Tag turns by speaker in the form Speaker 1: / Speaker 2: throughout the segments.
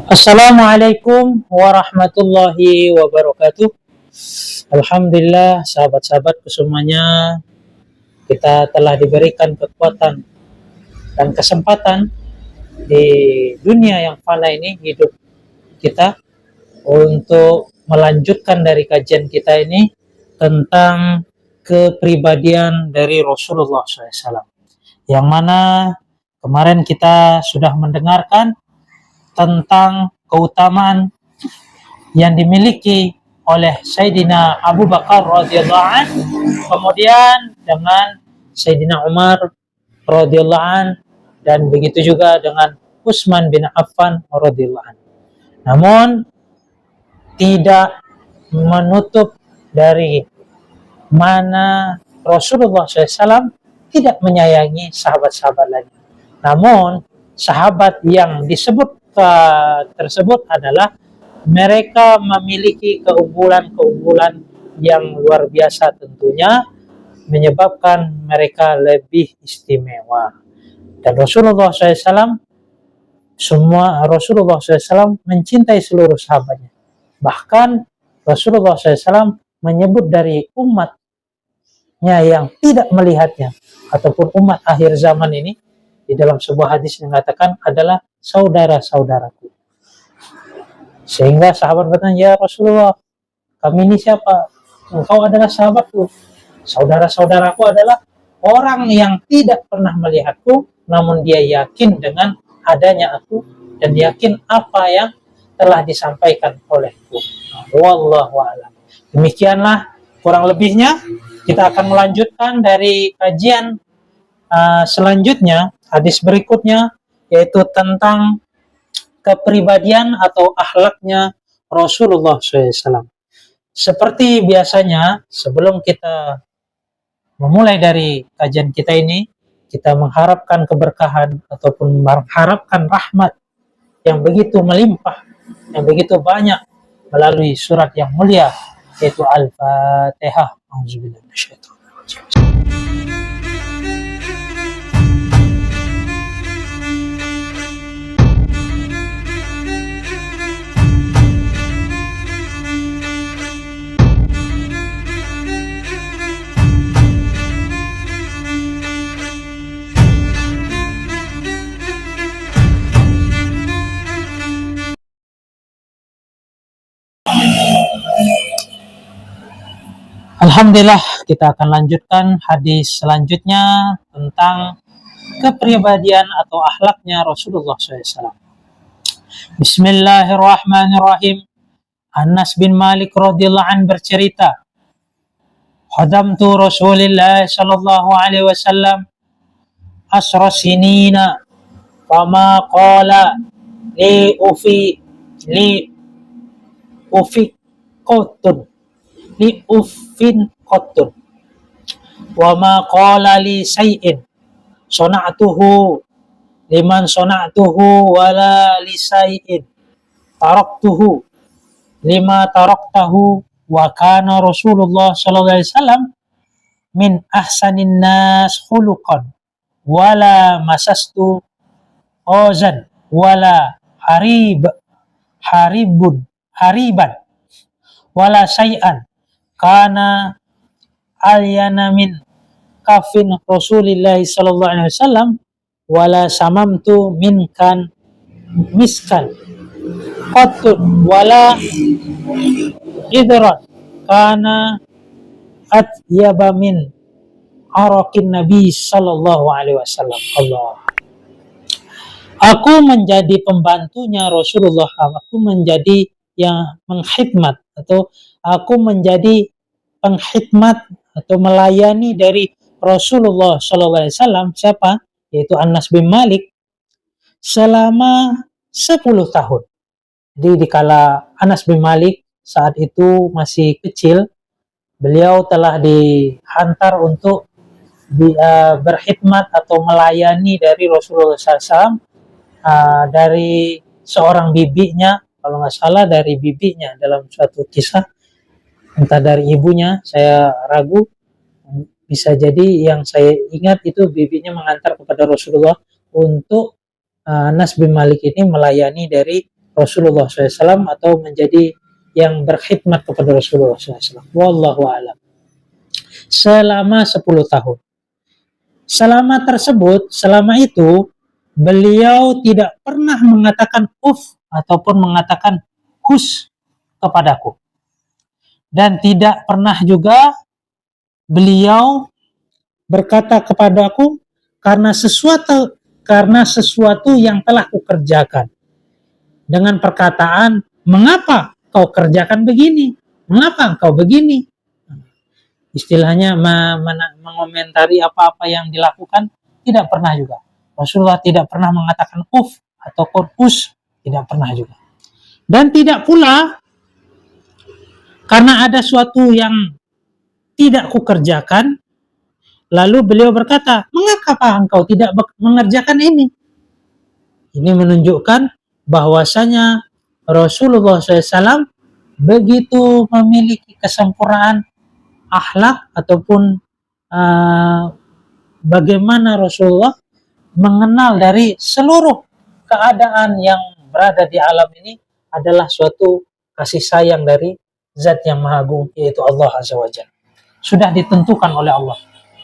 Speaker 1: Assalamualaikum warahmatullahi wabarakatuh. Alhamdulillah, sahabat-sahabatku semuanya, kita telah diberikan kekuatan dan kesempatan di dunia yang fana ini, hidup kita, untuk melanjutkan dari kajian kita ini tentang kepribadian dari Rasulullah SAW. Yang mana kemarin kita sudah mendengarkan tentang keutamaan yang dimiliki oleh Sayyidina Abu Bakar radhiyallahu an, kemudian dengan Sayyidina Umar radhiyallahu an, dan begitu juga dengan Utsman bin Affan radhiyallahu an. Namun tidak menutup dari mana Rasulullah SAW tidak menyayangi sahabat-sahabat lain. Namun sahabat yang disebut tersebut adalah mereka memiliki keunggulan-keunggulan yang luar biasa, tentunya menyebabkan mereka lebih istimewa. Dan Rasulullah SAW mencintai seluruh sahabatnya. Bahkan Rasulullah SAW menyebut dari umatnya yang tidak melihatnya ataupun umat akhir zaman ini, di dalam sebuah hadis yang mengatakan adalah saudara-saudaraku. Sehingga sahabat bertanya, ya Rasulullah, kami ini siapa? Engkau adalah sahabatku. Saudara-saudaraku adalah orang yang tidak pernah melihatku, namun dia yakin dengan adanya aku dan yakin apa yang telah disampaikan olehku. Wallahu a'lam. Demikianlah kurang lebihnya. Kita akan melanjutkan dari kajian selanjutnya, hadis berikutnya, yaitu tentang kepribadian atau akhlaknya Rasulullah SAW. Seperti biasanya, sebelum kita memulai dari kajian kita ini, kita mengharapkan keberkahan ataupun mengharapkan rahmat yang begitu melimpah, yang begitu banyak melalui surat yang mulia, yaitu Al-Fatihah. Auzubillahi minasyaitonir. Alhamdulillah, kita akan lanjutkan hadis selanjutnya tentang kepribadian atau akhlaknya Rasulullah SAW. Bismillahirrahmanirrahim. Anas bin Malik radhiyallahu an bercerita, khadamtu Rasulillah sallallahu alaihi wasallam asra sinina fama qala li uffin qattun wa ma qala li say'in sona'tuhu liman sona'tuhu wala li say'in taraktuhu lima taraktahu wa kana Rasulullah sallallahu alaihi wasallam min ahsanin nas khuluqan wala masastu ozan wala hariban wala say'an kana alyana min kafin Rasulillah sallallahu alaihi wasallam wala samamtu minkan miskan qatun wala idran kana atyaba min araqin nabi sallallahu alaihi wasallam. Allah. Aku menjadi pembantunya Rasulullah, aku menjadi yang mengkhidmat, atau aku menjadi pengkhidmat atau melayani dari Rasulullah SAW. Siapa? Yaitu Anas bin Malik selama 10 tahun. Jadi dikala Anas bin Malik saat itu masih kecil, beliau telah dihantar untuk berkhidmat atau melayani dari Rasulullah SAW dari seorang bibinya, kalau nggak salah dari bibinya dalam suatu kisah, entah dari ibunya, saya ragu, bisa jadi yang saya ingat itu bibinya mengantar kepada Rasulullah untuk Anas bin Malik ini melayani dari Rasulullah SAW atau menjadi yang berkhidmat kepada Rasulullah SAW. Wallahu a'lam. Selama 10 tahun. Selama itu beliau tidak pernah mengatakan ataupun mengatakan hus kepadaku. Dan tidak pernah juga beliau berkata kepadaku karena sesuatu yang telah kukerjakan. Dengan perkataan, mengapa kau kerjakan begini? Mengapa engkau begini? Istilahnya mengomentari apa-apa yang dilakukan, tidak pernah juga. Rasulullah tidak pernah mengatakan ataupun tidak pernah juga. Dan tidak pula karena ada suatu yang tidak kukerjakan, lalu beliau berkata, mengapa engkau tidak mengerjakan ini? Ini menunjukkan bahwasanya Rasulullah SAW begitu memiliki kesempurnaan akhlak ataupun bagaimana Rasulullah mengenal dari seluruh keadaan yang berada di alam ini adalah suatu kasih sayang dari Zat yang Maha Agung, yaitu Allah Azza wa Jalla. Sudah ditentukan oleh Allah,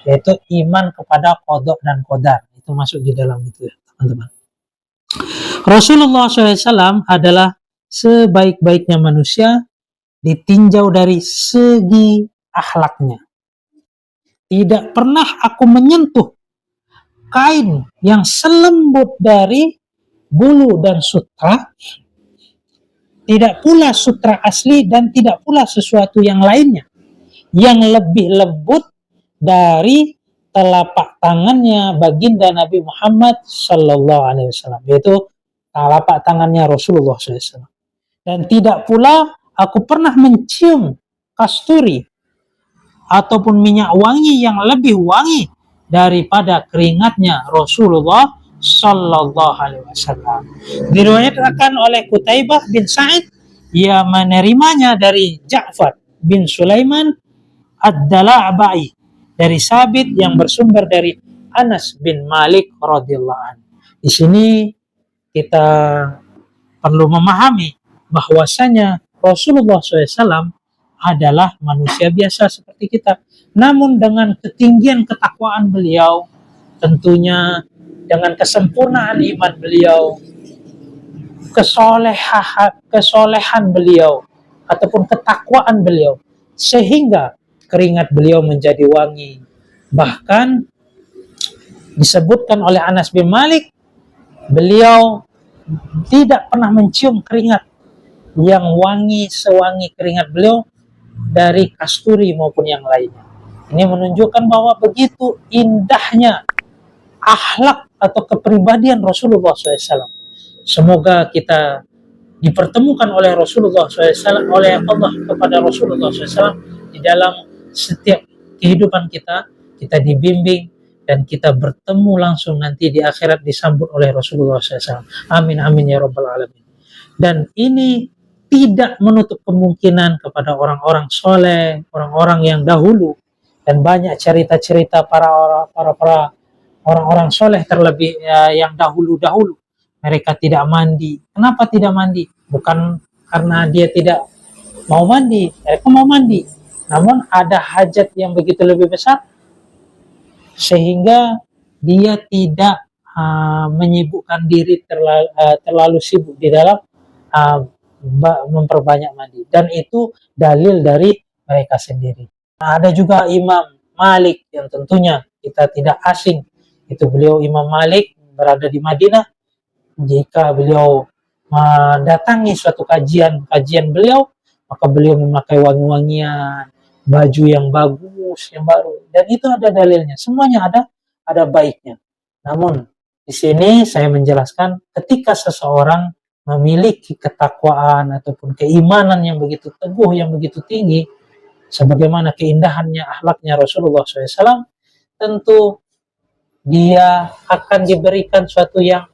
Speaker 1: yaitu iman kepada qada dan qadar. Itu masuk di dalam itu ya, teman-teman. Rasulullah SAW adalah sebaik-baiknya manusia ditinjau dari segi akhlaknya. Tidak pernah aku menyentuh kain yang selembut dari bulu dan sutra, tidak pula sutra asli dan tidak pula sesuatu yang lainnya yang lebih lembut dari telapak tangannya baginda Nabi Muhammad Sallallahu Alaihi Wasallam, yaitu telapak tangannya Rasulullah SAW. Dan tidak pula aku pernah mencium kasturi ataupun minyak wangi yang lebih wangi daripada keringatnya Rasulullah Sallallahu Alaihi Wasallam. Diriwayatkan oleh Qutaibah bin Sa'id, ia menerimanya dari Ja'far bin Sulaiman Ad-Dala'bai, dari Sabit yang bersumber dari Anas bin Malik radhiyallahu anhu. Di sini kita perlu memahami bahwasanya Rasulullah SAW adalah manusia biasa seperti kita. Namun dengan ketinggian ketakwaan beliau, tentunya dengan kesempurnaan iman beliau, kesolehan beliau, ataupun ketakwaan beliau, sehingga keringat beliau menjadi wangi. Bahkan disebutkan oleh Anas bin Malik, beliau tidak pernah mencium keringat yang wangi sewangi keringat beliau dari kasturi maupun yang lainnya. Ini menunjukkan bahwa begitu indahnya akhlak atau kepribadian Rasulullah SAW. Semoga kita dipertemukan oleh Rasulullah SAW, oleh Allah kepada Rasulullah SAW di dalam setiap kehidupan kita dibimbing dan kita bertemu langsung nanti di akhirat disambut oleh Rasulullah SAW. Amin amin ya rabbal alamin. Dan ini tidak menutup kemungkinan kepada orang-orang soleh, orang-orang yang dahulu, dan banyak cerita-cerita para orang-orang soleh terlebih yang dahulu-dahulu. Mereka tidak mandi. Kenapa tidak mandi? Bukan karena dia tidak mau mandi, mereka mau mandi. Namun ada hajat yang begitu lebih besar, sehingga dia tidak menyibukkan diri terlalu sibuk di dalam memperbanyak mandi. Dan itu dalil dari mereka sendiri. Ada juga Imam Malik yang tentunya kita tidak asing. Itu beliau Imam Malik berada di Madinah. Jika beliau mendatangi suatu kajian beliau, maka beliau memakai wangi-wangian, baju yang bagus, yang baru. Dan itu ada dalilnya. Semuanya ada baiknya. Namun di sini saya menjelaskan ketika seseorang memiliki ketakwaan ataupun keimanan yang begitu teguh, yang begitu tinggi, sebagaimana keindahannya akhlaknya Rasulullah SAW, tentu dia akan diberikan suatu yang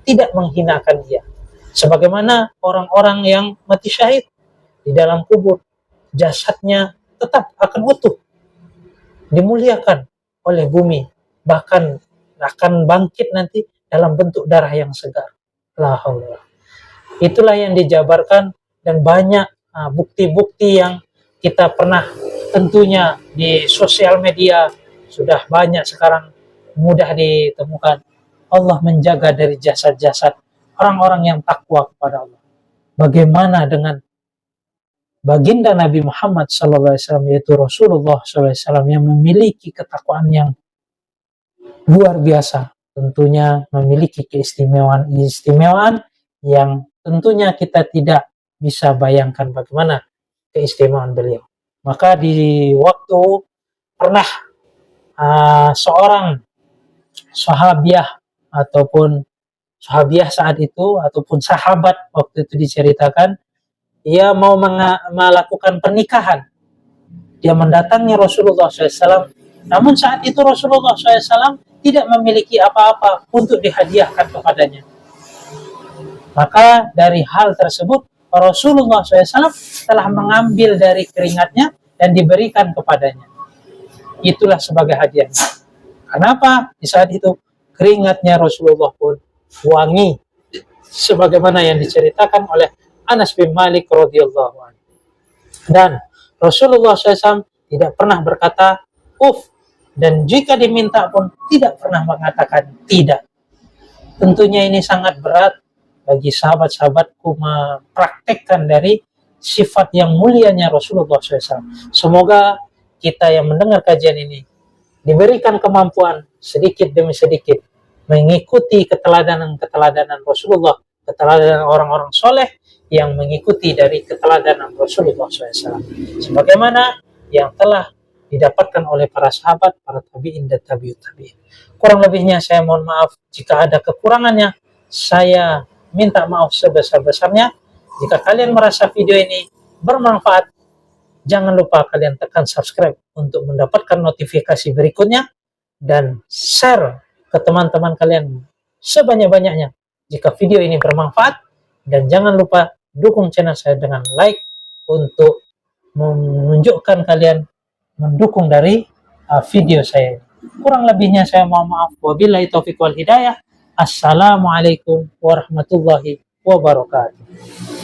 Speaker 1: tidak menghinakan dia. Sebagaimana orang-orang yang mati syahid di dalam kubur, jasadnya tetap akan utuh, dimuliakan oleh bumi, bahkan akan bangkit nanti dalam bentuk darah yang segar. La haula. Itulah yang dijabarkan, dan banyak bukti-bukti yang kita pernah, tentunya di sosial media sudah banyak sekarang, mudah ditemukan. Allah menjaga dari jasad-jasad orang-orang yang takwa kepada Allah. Bagaimana dengan baginda Nabi Muhammad SAW, yaitu Rasulullah SAW, yang memiliki ketakwaan yang luar biasa, tentunya memiliki keistimewaan yang tentunya kita tidak bisa bayangkan bagaimana keistimewaan beliau. Maka di waktu pernah seorang sahabiah ataupun sahabiah saat itu, ataupun sahabat waktu itu diceritakan, ia mau melakukan pernikahan. Dia mendatangi Rasulullah SAW, namun saat itu Rasulullah SAW tidak memiliki apa-apa untuk dihadiahkan kepadanya. Maka dari hal tersebut, Rasulullah SAW telah mengambil dari keringatnya dan diberikan kepadanya. Itulah sebagai hadiahnya. Kenapa? Di saat itu keringatnya Rasulullah pun wangi, sebagaimana yang diceritakan oleh Anas bin Malik radhiyallahu anhu. Dan Rasulullah SAW tidak pernah berkata "uf", dan jika diminta pun tidak pernah mengatakan tidak. Tentunya ini sangat berat bagi sahabat-sahabatku mempraktekkan dari sifat yang mulianya Rasulullah SAW. Semoga kita yang mendengar kajian ini diberikan kemampuan sedikit demi sedikit mengikuti keteladanan Rasulullah, keteladanan orang-orang soleh yang mengikuti dari keteladanan Rasulullah SAW, sebagaimana yang telah didapatkan oleh para sahabat, para tabi'in dan tabi'ut tabi'in. Kurang lebihnya saya mohon maaf jika ada kekurangannya. Saya minta maaf sebesar-besarnya. Jika kalian merasa video ini bermanfaat, jangan lupa kalian tekan subscribe untuk mendapatkan notifikasi berikutnya, dan share ke teman-teman kalian sebanyak-banyaknya jika video ini bermanfaat. Dan jangan lupa dukung channel saya dengan like untuk menunjukkan kalian mendukung dari video saya. Kurang lebihnya saya mohon maaf. Wabillahi taufiq wal hidayah. Assalamualaikum warahmatullahi wabarakatuh.